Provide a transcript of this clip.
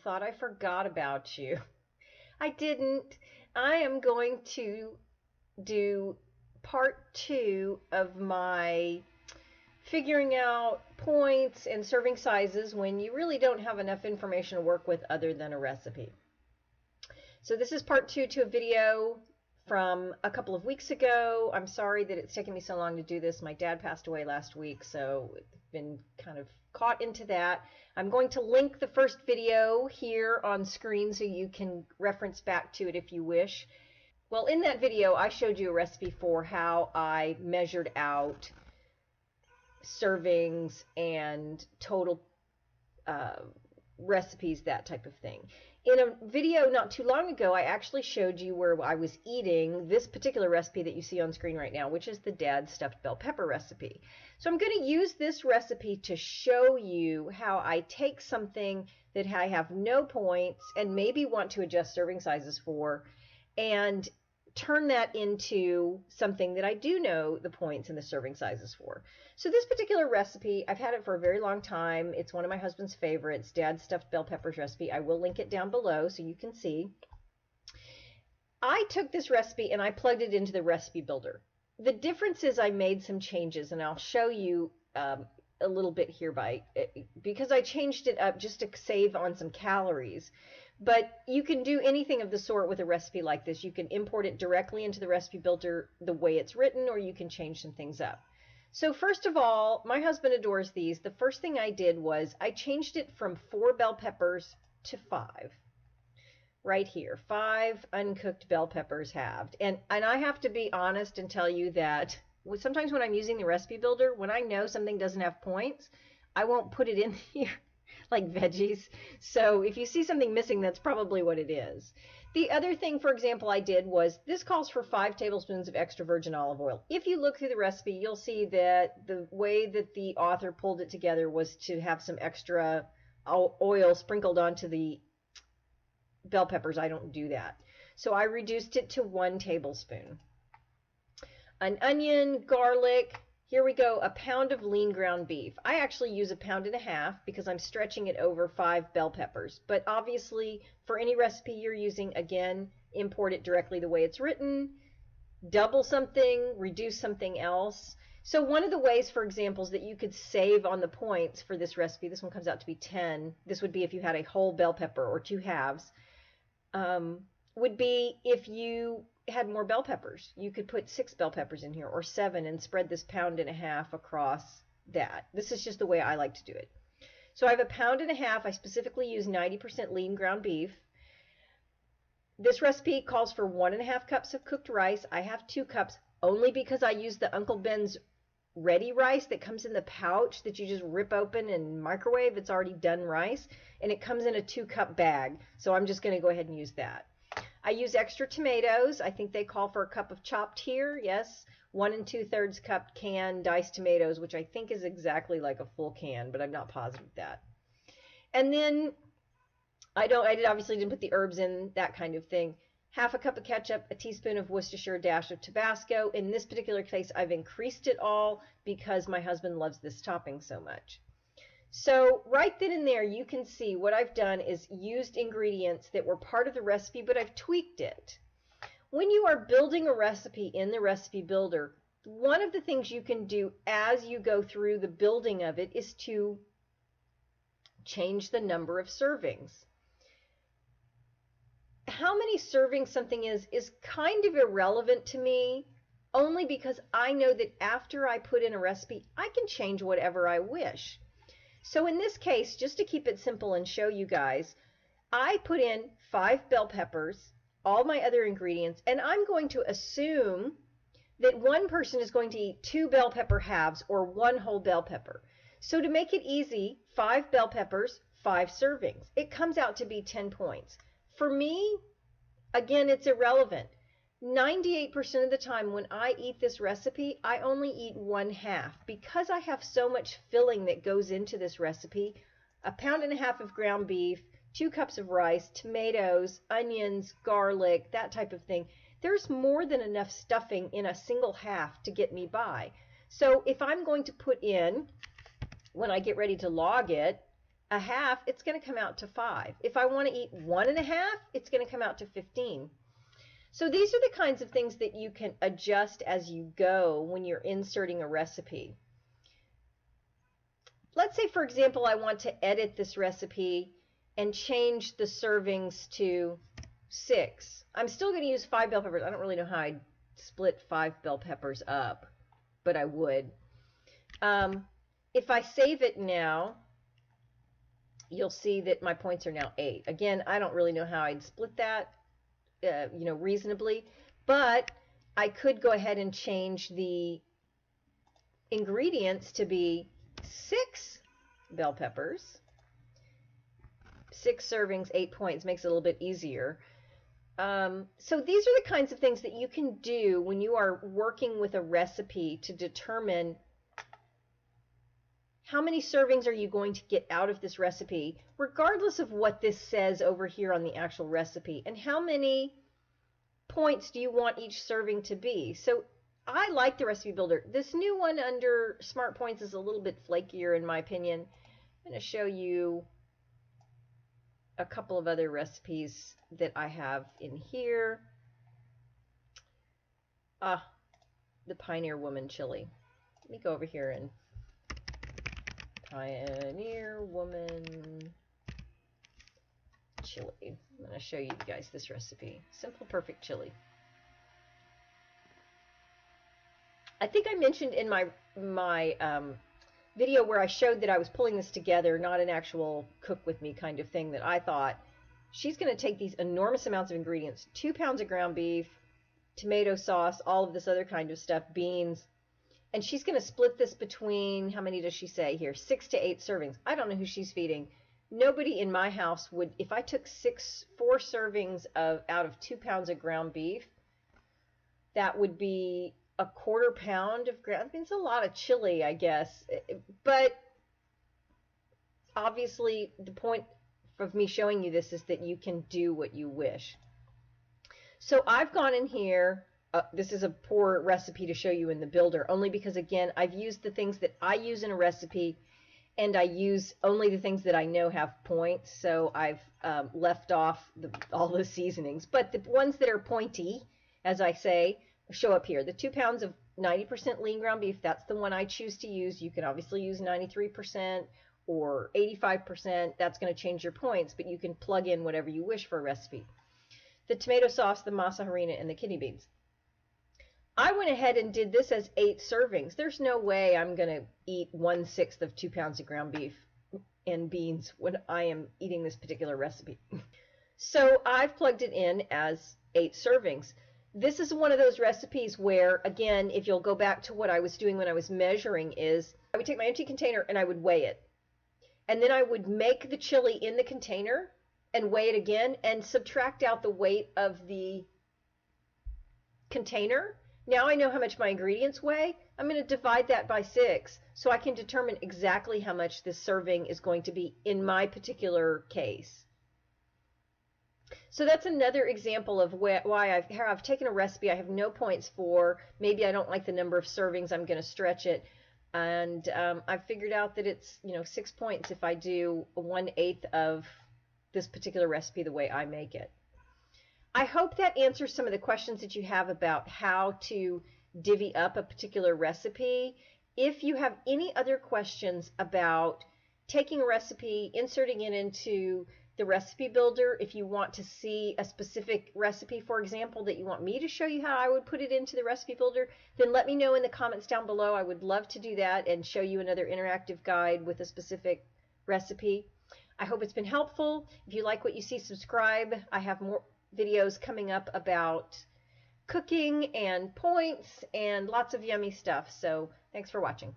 thought I forgot about you. I didn't. I am going to do part 2 of my figuring out points and serving sizes when you really don't have enough information to work with other than a recipe. So this is part 2 to a video from a couple of weeks ago. I'm sorry that it's taken me so long to do this. My dad passed away last week, so I've been kind of caught into that. I'm going to link the first video here on screen so you can reference back to it if you wish. Well, in that video, I showed you a recipe for how I measured out servings and total recipes, that type of thing. In a video not too long ago, I actually showed you where I was eating this particular recipe that you see on screen right now, which is the Dad's stuffed bell pepper recipe. So I'm going to use this recipe to show you how I take something that I have no points and maybe want to adjust serving sizes for, and turn that into something that I do know the points and the serving sizes for. So this particular recipe, I've had it for a very long time. It's one of my husband's favorites, Dad's stuffed bell peppers recipe. I will link it down below so you can see. I took this recipe and I plugged it into the recipe builder. The difference is I made some changes, and I'll show you a little bit here because I changed it up just to save on some calories. But you can do anything of the sort with a recipe like this. You can import it directly into the recipe builder the way it's written, or you can change some things up. So first of all, my husband adores these. The first thing I did was I changed it from 4 bell peppers to 5. Right here, 5 uncooked bell peppers halved. And I have to be honest and tell you that sometimes when I'm using the recipe builder, when I know something doesn't have points, I won't put it in here like veggies. So if you see something missing, that's probably what it is. The other thing, for example, I did was this calls for 5 tablespoons of extra virgin olive oil. If you look through the recipe, you'll see that the way that the author pulled it together was to have some extra oil sprinkled onto the bell peppers. I don't do that. So I reduced it to 1 tablespoon. An onion, garlic. Here we go, a pound of lean ground beef. I actually use 1.5 pounds because I'm stretching it over 5 bell peppers. But obviously, for any recipe you're using, again, import it directly the way it's written, double something, reduce something else. So one of the ways, for example, is that you could save on the points for this recipe. This one comes out to be 10. This would be if you had a whole bell pepper or 2 halves. Would be if you had more bell peppers. You could put 6 bell peppers in here or 7 and spread this 1.5 pounds across that. This is just the way I like to do it. So I have 1.5 pounds. I specifically use 90% lean ground beef. This recipe calls for 1.5 cups of cooked rice. I have 2 cups only because I use the Uncle Ben's ready rice that comes in the pouch that you just rip open and microwave. It's already done rice, and it comes in a 2-cup bag. So I'm just going to go ahead and use that. I use extra tomatoes. I think they call for a cup of chopped here. Yes, 1 2/3 cup canned diced tomatoes, which I think is exactly like a full can, but I'm not positive of that. And then I obviously didn't put the herbs in, that kind of thing. 1/2 cup of ketchup, a teaspoon of Worcestershire, a dash of Tabasco. In this particular case, I've increased it all because my husband loves this topping so much. So right then and there, you can see what I've done is used ingredients that were part of the recipe, but I've tweaked it. When you are building a recipe in the recipe builder, one of the things you can do as you go through the building of it is to change the number of servings. How many servings something is kind of irrelevant to me, only because I know that after I put in a recipe, I can change whatever I wish. So in this case, just to keep it simple and show you guys, I put in 5 bell peppers, all my other ingredients, and I'm going to assume that one person is going to eat 2 bell pepper halves or 1 whole bell pepper. So to make it easy, 5 bell peppers, 5 servings. It comes out to be 10 points. For me, again, it's irrelevant. 98% of the time when I eat this recipe, I only eat 1/2 because I have so much filling that goes into this recipe. 1.5 pounds of ground beef, 2 cups of rice, tomatoes, onions, garlic, that type of thing. There's more than enough stuffing in a single half to get me by. So if I'm going to put in, when I get ready to log it, a half, it's going to come out to 5. If I want to eat 1.5, it's going to come out to 15. So these are the kinds of things that you can adjust as you go when you're inserting a recipe. Let's say, for example, I want to edit this recipe and change the servings to 6. I'm still going to use 5 bell peppers. I don't really know how I'd split 5 bell peppers up, but I would. If I save it now, you'll see that my points are now 8. Again, I don't really know how I'd split that, reasonably, but I could go ahead and change the ingredients to be 6 bell peppers. 6 servings, 8 points, makes it a little bit easier. So these are the kinds of things that you can do when you are working with a recipe to determine how many servings are you going to get out of this recipe, regardless of what this says over here on the actual recipe, and how many points do you want each serving to be. So I like the recipe builder. This new one under Smart Points is a little bit flakier in my opinion. I'm going to show you a couple of other recipes that I have in here. The Pioneer Woman chili. Let me go over here and Pioneer Woman chili. I'm going to show you guys this recipe. Simple, perfect chili. I think I mentioned in my video where I showed that I was pulling this together, not an actual cook with me kind of thing, that I thought she's going to take these enormous amounts of ingredients, 2 pounds of ground beef, tomato sauce, all of this other kind of stuff, beans, and she's going to split this between, how many does she say here, 6 to 8 servings. I don't know who she's feeding. Nobody in my house would, if I took 4 servings out of 2 pounds of ground beef, that would be a 1/4 pound of ground. I mean, it's a lot of chili, I guess. But obviously, the point of me showing you this is that you can do what you wish. So I've gone in here. This is a poor recipe to show you in the builder, only because, again, I've used the things that I use in a recipe, and I use only the things that I know have points. So I've left off all the seasonings. But the ones that are pointy, as I say, show up here. The 2 pounds of 90% lean ground beef, that's the one I choose to use. You can obviously use 93% or 85%. That's going to change your points, but you can plug in whatever you wish for a recipe. The tomato sauce, the masa harina, and the kidney beans. I went ahead and did this as 8 servings. There's no way I'm going to eat 1/6 of 2 pounds of ground beef and beans when I am eating this particular recipe. So I've plugged it in as 8 servings. This is one of those recipes where, again, if you'll go back to what I was doing when I was measuring, is I would take my empty container and I would weigh it. And then I would make the chili in the container and weigh it again and subtract out the weight of the container. Now I know how much my ingredients weigh. I'm going to divide that by 6 so I can determine exactly how much this serving is going to be in my particular case. So that's another example of why I've taken a recipe I have no points for. Maybe I don't like the number of servings, I'm going to stretch it. And I've figured out that it's 6 points if I do 1/8 of this particular recipe the way I make it. I hope that answers some of the questions that you have about how to divvy up a particular recipe. If you have any other questions about taking a recipe, inserting it into the recipe builder, if you want to see a specific recipe, for example, that you want me to show you how I would put it into the recipe builder, then let me know in the comments down below. I would love to do that and show you another interactive guide with a specific recipe. I hope it's been helpful. If you like what you see, subscribe. I have more videos coming up about cooking and points and lots of yummy stuff. So thanks for watching.